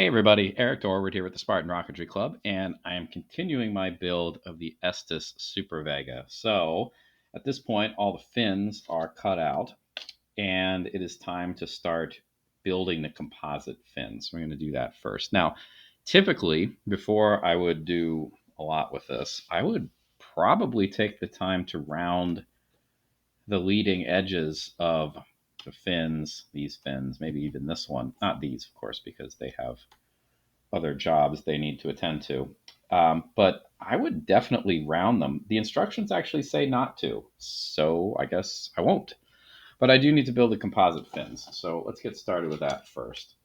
Hey everybody, Eric Dorward here with the Spartan Rocketry Club, and I am continuing my build of the Estes Super Vega. So, at this point, all the fins are cut out, and it is time to start building the composite fins. We're going to do that first. Now, typically, before I would do a lot with this, I would probably take the time to round the leading edges of the fins, these fins, maybe even this one. Not these, of course, because they have other jobs they need to attend to. But I would definitely round them. The instructions actually say not to, so I guess I won't. But I do need to build the composite fins, so let's get started with that first.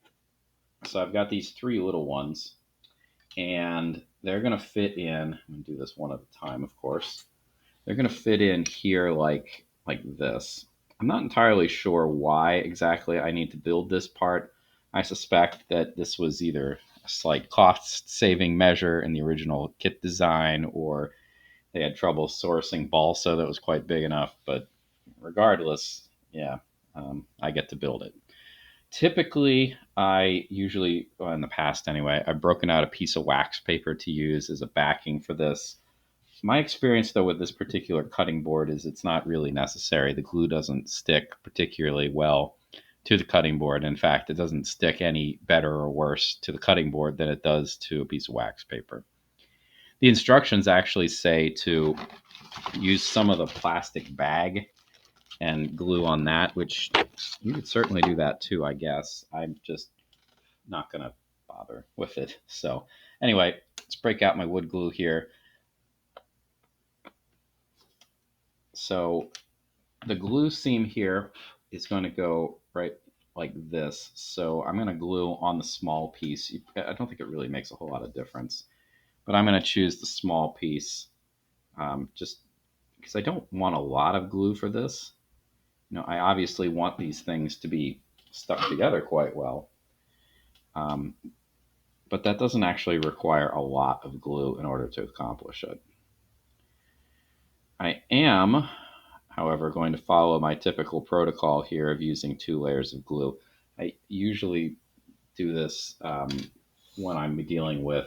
So I've got these three little ones, and they're going to fit in. I'm going to do this one at a time, of course. They're going to fit in here like this. I'm not entirely sure why exactly I need to build this part. I suspect that this was either a slight cost saving measure in the original kit design, or they had trouble sourcing balsa that was quite big enough. But regardless, yeah, I get to build it. Typically, well, in the past anyway, I've broken out a piece of wax paper to use as a backing for this. My experience, though, with this particular cutting board is it's not really necessary. The glue doesn't stick particularly well to the cutting board. In fact, it doesn't stick any better or worse to the cutting board than it does to a piece of wax paper. The instructions actually say to use some of the plastic bag and glue on that, which you could certainly do that too, I guess. I'm just not going to bother with it. So, anyway, let's break out my wood glue here. So the glue seam here is going to go right like this. So I'm going to glue on the small piece. I don't think it really makes a whole lot of difference, but I'm going to choose the small piece just because I don't want a lot of glue for this. I obviously want these things to be stuck together quite well, um, but that doesn't actually require a lot of glue in order to accomplish it. I am, however, going to follow my typical protocol here of using 2 layers of glue. I usually do this when I'm dealing with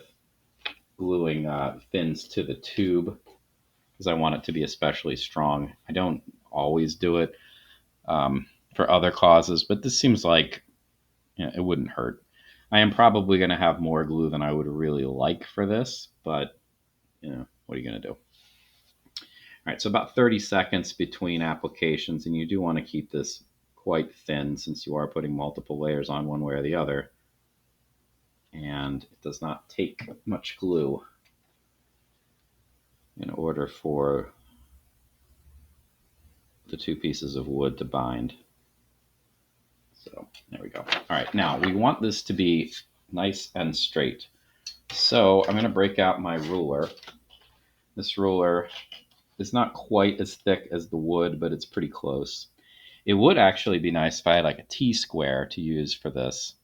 gluing fins to the tube because I want it to be especially strong. I don't always do it for other causes, but this seems like it wouldn't hurt. I am probably going to have more glue than I would really like for this, but what are you going to do? All right, so about 30 seconds between applications, and you do want to keep this quite thin since you are putting multiple layers on one way or the other. And it does not take much glue in order for the two pieces of wood to bind. So there we go. All right, now we want this to be nice and straight. So I'm going to break out my ruler. This ruler is not quite as thick as the wood, but it's pretty close. It would actually be nice if I had like a T-square to use for this.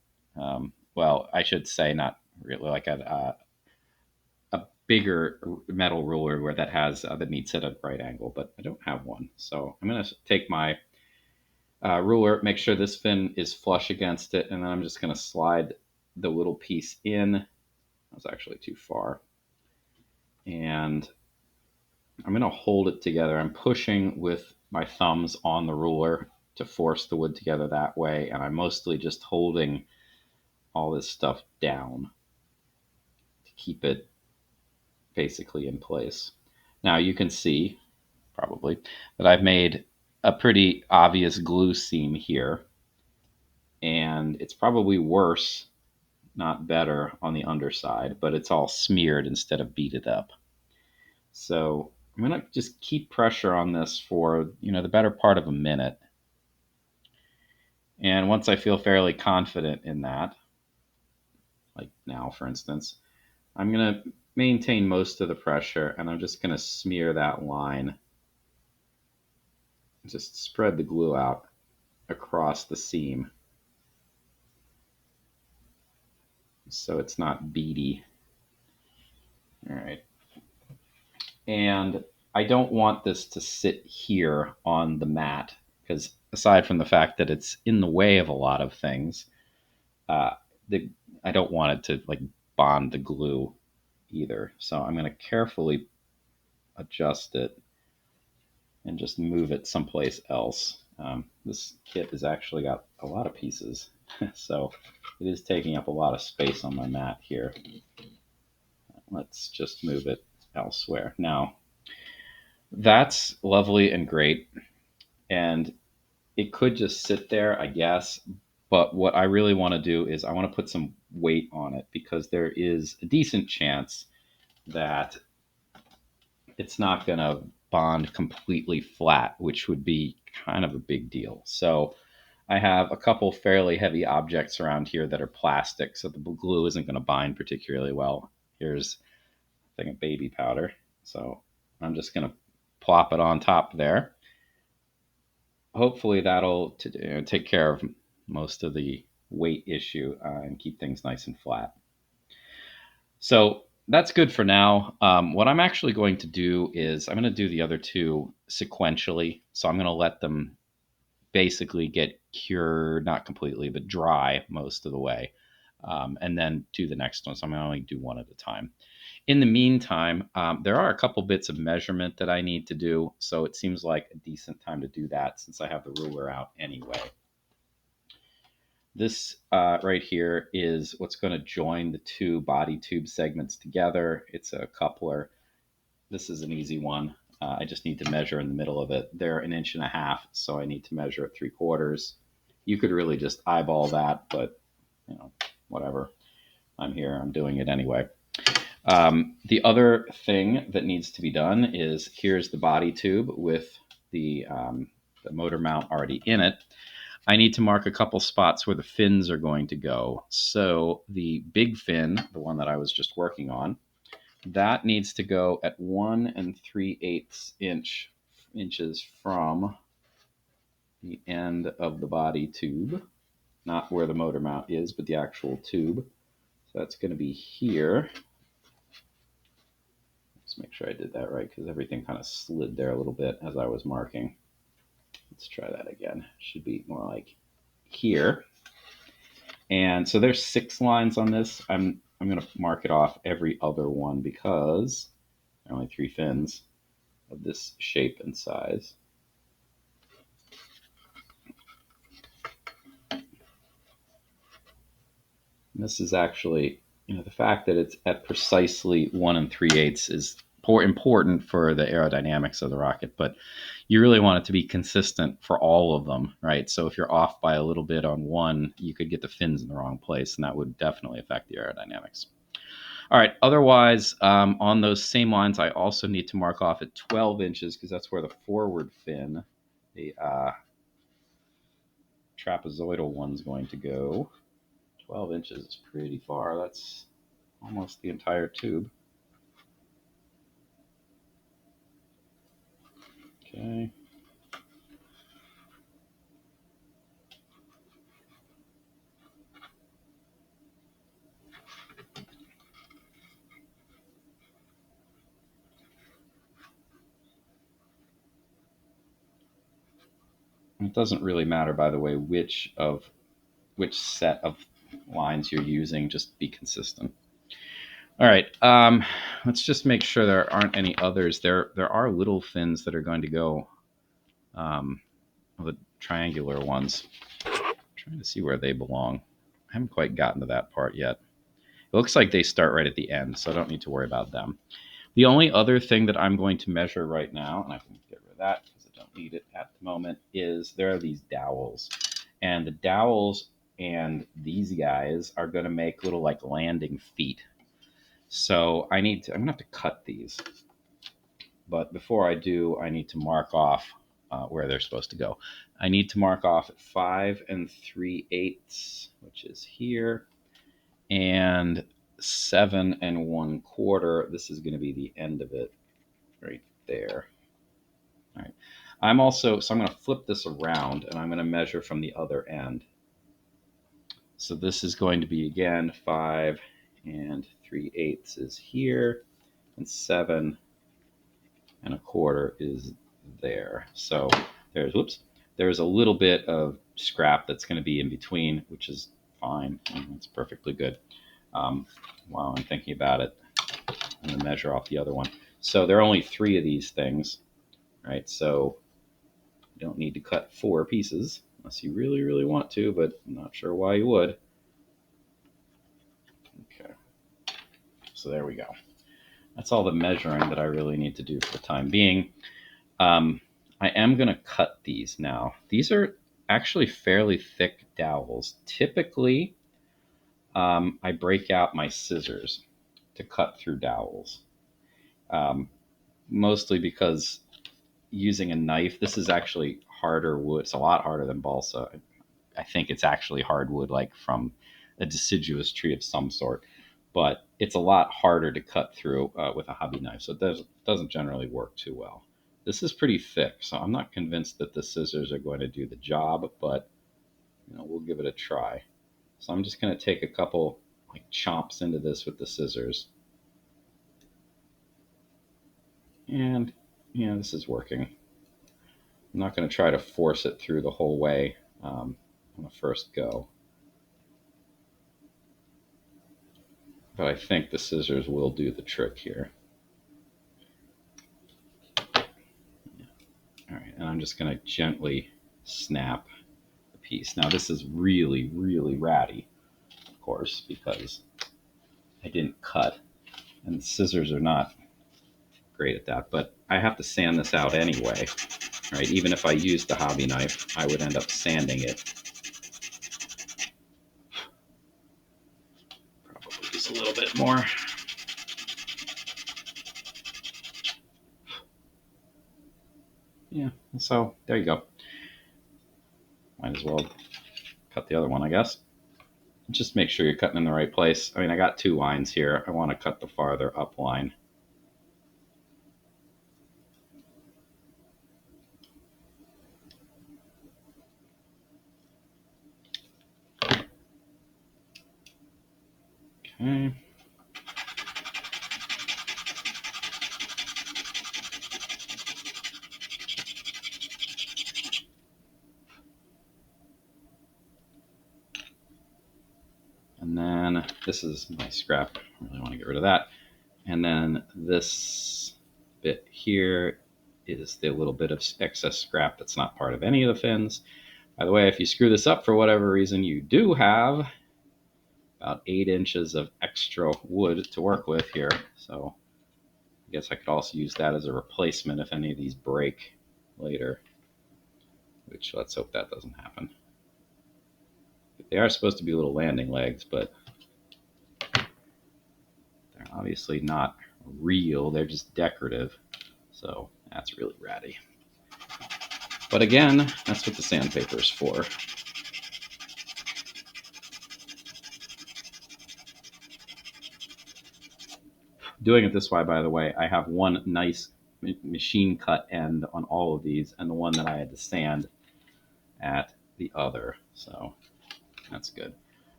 Well, I should say not really like a bigger metal ruler where that meets at a right angle, but I don't have one. So I'm going to take my ruler, make sure this fin is flush against it, and then I'm just going to slide the little piece in. That was actually too far. And I'm going to hold it together. I'm pushing with my thumbs on the ruler to force the wood together that way, and I'm mostly just holding all this stuff down to keep it basically in place. Now you can see, probably, that I've made a pretty obvious glue seam here, and it's probably worse, not better, on the underside, but it's all smeared instead of beaded up. So I'm going to just keep pressure on this for, the better part of a minute. And once I feel fairly confident in that, like now, for instance, I'm going to maintain most of the pressure, and I'm just going to smear that line. Just spread the glue out across the seam so it's not beady. All right. And I don't want this to sit here on the mat because aside from the fact that it's in the way of a lot of things, uh, the I don't want it to like bond the glue either. So I'm going to carefully adjust it and just move it someplace else. This kit has actually got a lot of pieces, so it is taking up a lot of space on my mat here. Let's just move it elsewhere. Now, that's lovely and great, and it could just sit there, I guess, but what I really want to do is I want to put some weight on it because there is a decent chance that it's not going to bond completely flat, which would be kind of a big deal. So I have a couple fairly heavy objects around here that are plastic, so the glue isn't going to bind particularly well. Here's a thing of baby powder. So I'm just going to plop it on top there. Hopefully that'll take care of most of the weight issue and keep things nice and flat. So that's good for now. What I'm actually going to do is I'm going to do the other two sequentially. So I'm going to let them basically get cured, not completely, but dry most of the way, and then do the next one. So I'm going to only do one at a time. In the meantime, there are a couple bits of measurement that I need to do. So it seems like a decent time to do that since I have the ruler out anyway. This right here is what's going to join the two body tube segments together. It's a coupler. This is an easy one. I just need to measure in the middle of it. They're 1.5 inches, so I need to measure at 3/4. You could really just eyeball that, but whatever. I'm here. I'm doing it anyway. The other thing that needs to be done is here's the body tube with the motor mount already in it. I need to mark a couple spots where the fins are going to go. So the big fin, the one that I was just working on, that needs to go at 1 3/8 inches from the end of the body tube, not where the motor mount is, but the actual tube. So that's going to be here. Let's make sure I did that right because everything kind of slid there a little bit as I was marking. Let's try that again. Should be more like here. And so there's 6 lines on this. I'm going to mark it off every other one because there are only 3 fins of this shape and size. And this is actually, the fact that it's at precisely 1 3/8 is important for the aerodynamics of the rocket, but you really want it to be consistent for all of them, right? So if you're off by a little bit on one, you could get the fins in the wrong place, and that would definitely affect the aerodynamics. All right, otherwise, on those same lines, I also need to mark off at 12 inches because that's where the forward fin, the trapezoidal one's going to go. 12 inches is pretty far. That's almost the entire tube. Okay. It doesn't really matter, by the way, which set of lines you're using. Just be consistent. All right. Let's just make sure there aren't any others. There are little fins that are going to go. The triangular ones. I'm trying to see where they belong. I haven't quite gotten to that part yet. It looks like they start right at the end, so I don't need to worry about them. The only other thing that I'm going to measure right now, and I can get rid of that because I don't need it at the moment, is there are these dowels. And the dowels and these guys are going to make little like landing feet. So I'm going to have to cut these. But before I do, I need to mark off where they're supposed to go. I need to mark off at 5 3/8, which is here, and 7 1/4. This is going to be the end of it right there. All right. I'm going to flip this around and I'm going to measure from the other end. So this is going to be again 5 3/8 is here, and 7 1/4 is there. So there's a little bit of scrap that's going to be in between, which is fine. It's perfectly good. while I'm thinking about it. I'm going to measure off the other one. So there are only 3 of these things, right? So you don't need to cut 4 pieces unless you really, really want to, but I'm not sure why you would. Okay, so there we go. That's all the measuring that I really need to do for the time being. I am going to cut these now. These are actually fairly thick dowels. Typically, I break out my scissors to cut through dowels, mostly because using a knife, this is actually harder wood. It's a lot harder than balsa. I think it's actually hardwood, like from a deciduous tree of some sort, but it's a lot harder to cut through with a hobby knife, so it doesn't generally work too well. This is pretty thick, so I'm not convinced that the scissors are going to do the job, but we'll give it a try. So I'm just going to take a couple like chomps into this with the scissors, and this is working. I'm not going to try to force it through the whole way on the first go, but I think the scissors will do the trick here. All right, and I'm just going to gently snap the piece. Now this is really, really ratty, of course, because I didn't cut, and the scissors are not great at that, but I have to sand this out anyway, right? Even if I used the hobby knife, I would end up sanding it. Probably just a little bit more. Yeah, so there you go. Might as well cut the other one, I guess. Just make sure you're cutting in the right place. I mean, I got 2 lines here. I want to cut the farther up line. Okay. And then this is my scrap. I really want to get rid of that. And then this bit here is the little bit of excess scrap that's not part of any of the fins. By the way, if you screw this up for whatever reason, you do have about 8 inches of extra wood to work with here. So I guess I could also use that as a replacement if any of these break later, which let's hope that doesn't happen. They are supposed to be little landing legs, but they're obviously not real. They're just decorative. So that's really ratty. But again, that's what the sandpaper is for. Doing it this way, by the way, I have one nice machine cut end on all of these, and the one that I had to sand at the other. So that's good.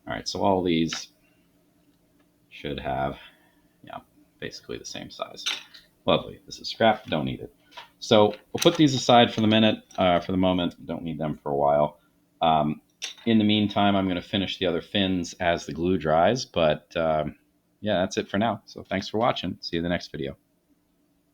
All right, so all these should have, basically the same size. Lovely. This is scrap. Don't need it. So we'll put these aside for the moment. Don't need them for a while. In the meantime, I'm going to finish the other fins as the glue dries. But yeah, that's it for now. So thanks for watching. See you in the next video.